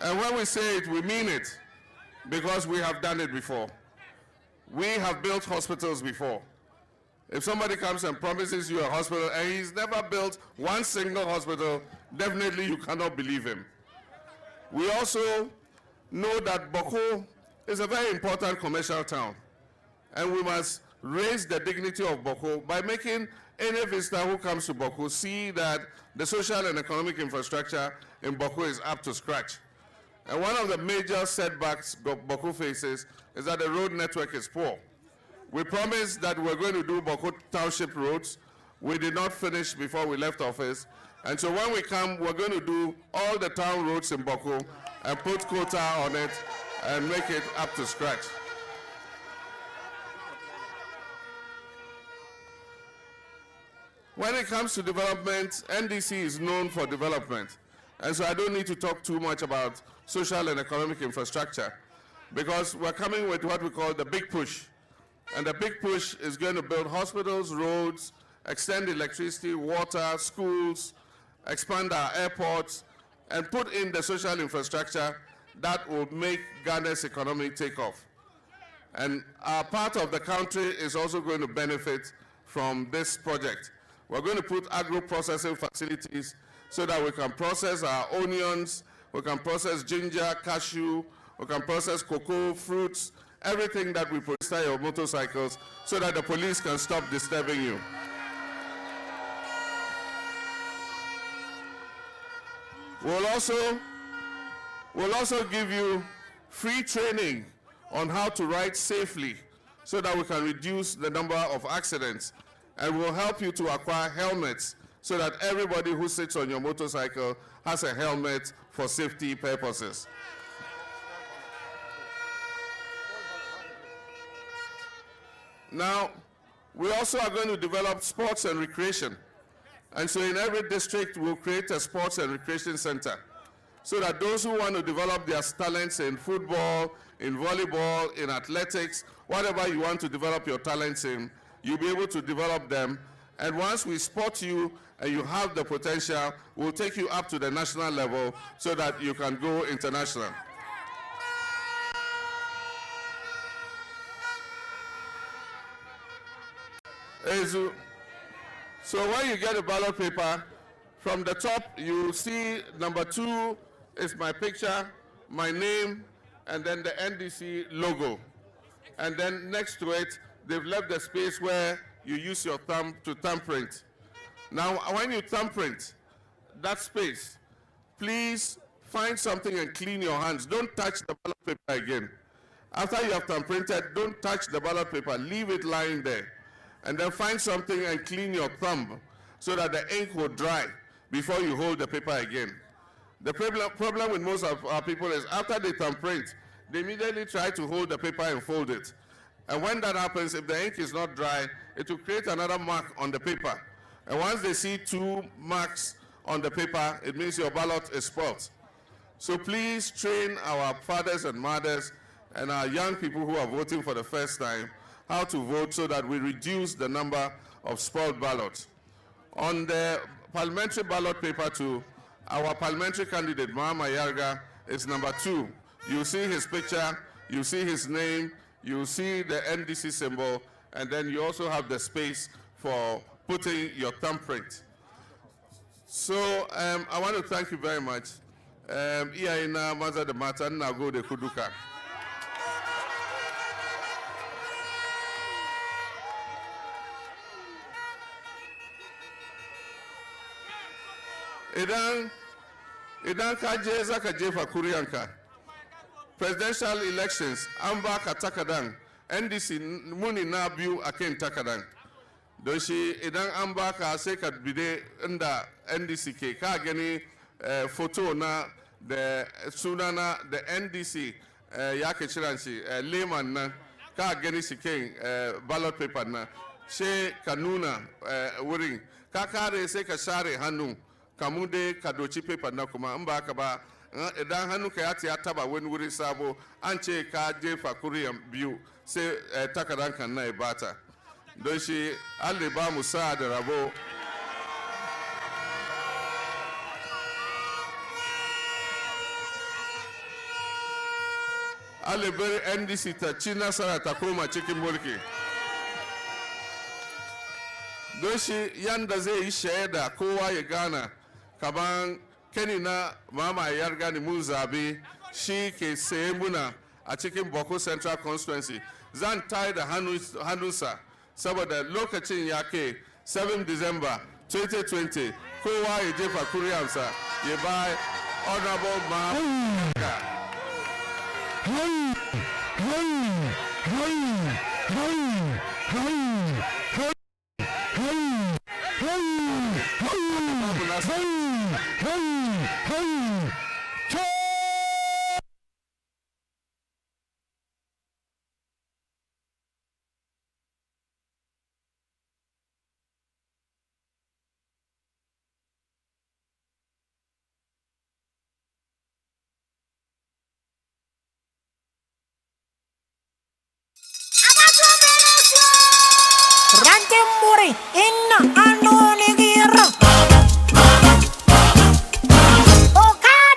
And when we say it, we mean it, because we have done it before. We have built hospitals before. If somebody comes and promises you a hospital and he's never built one single hospital, definitely you cannot believe him. We also know that Bawku is a very important commercial town, and we must raise the dignity of Bawku by making any visitor who comes to Bawku see that the social and economic infrastructure in Bawku is up to scratch. And one of the major setbacks Bawku faces is that the road network is poor. We promised that we're going to do Bawku Township roads. We did not finish before we left office. And so when we come, we're going to do all the town roads in Bawku and put quota on it and make it up to scratch. When it comes to development, NDC is known for development. And so I don't need to talk too much about social and economic infrastructure, because we're coming with what we call the big push. And the big push is going to build hospitals, roads, extend electricity, water, schools, expand our airports, and put in the social infrastructure that will make Ghana's economy take off. And our part of the country is also going to benefit from this project. We're going to put agro-processing facilities so that we can process our onions, we can process ginger, cashew, we can process cocoa, fruits, everything that we produce on your motorcycles, so that the police can stop disturbing you. We'll also give you free training on how to ride safely so that we can reduce the number of accidents. And we'll help you to acquire helmets so that everybody who sits on your motorcycle has a helmet for safety purposes. Now, we also are going to develop sports and recreation. And so in every district, we'll create a sports and recreation center so that those who want to develop their talents in football, in volleyball, in athletics, whatever you want to develop your talents in, you'll be able to develop them. And once we spot you and you have the potential, we'll take you up to the national level so that you can go international. So when you get a ballot paper, from the top you see number 2 is my picture, my name, and then the NDC logo. And then next to it, they've left the space where you use your thumb to thumbprint. Now, when you thumbprint that space, please find something and clean your hands. Don't touch the ballot paper again. After you have thumbprinted, don't touch the ballot paper. Leave it lying there. And then find something and clean your thumb so that the ink will dry before you hold the paper again. The problem with most of our people is after they thumbprint, they immediately try to hold the paper and fold it. And when that happens, if the ink is not dry, it will create another mark on the paper. And once they see 2 marks on the paper, it means your ballot is spoiled. So please train our fathers and mothers and our young people who are voting for the first time how to vote so that we reduce the number of spoiled ballots. On the parliamentary ballot paper too, our parliamentary candidate, Mahama is number 2. You see his picture, you see his name, you see the NDC symbol, and then you also have the space for putting your thumbprint. So I want to thank you very much. Iaina Maza de Matan Nago de Kuduka. Idan ka je zaka jefa kuriyanka. Presidential elections an baka takadan NDC muni na biyu akan takadan. Don shi idan an baka sai ka bide inda NDC ke ka gani photo na da sunana da NDC ya ke kiran shi layman nan ka gani shi kan ballot paper na sai ka nuna wurin ka kare sai ka share hannu kamu dai ka doci paper na kuma in ba haka ba idan hannunka ya taba wani wuri sabo an ce ka jefa kuriyan biyu sai takadanka na ibata don shi Allah ba mu sa da rabo. alibiri NDC ta ci nasara ta koma cikin mulki. Don shi yanda zai yi shaida kowa ya gana kaman keni na Mahama ya gani mun zabe shi ke saye muna a cikin Bawku Central Constituency. Zan tayi da hannunsa saboda lokacin ya ke 7 December 2020 kowa ya jefa kuriyarsa ya ba Honorable Mahama. Ranking Muri, inna.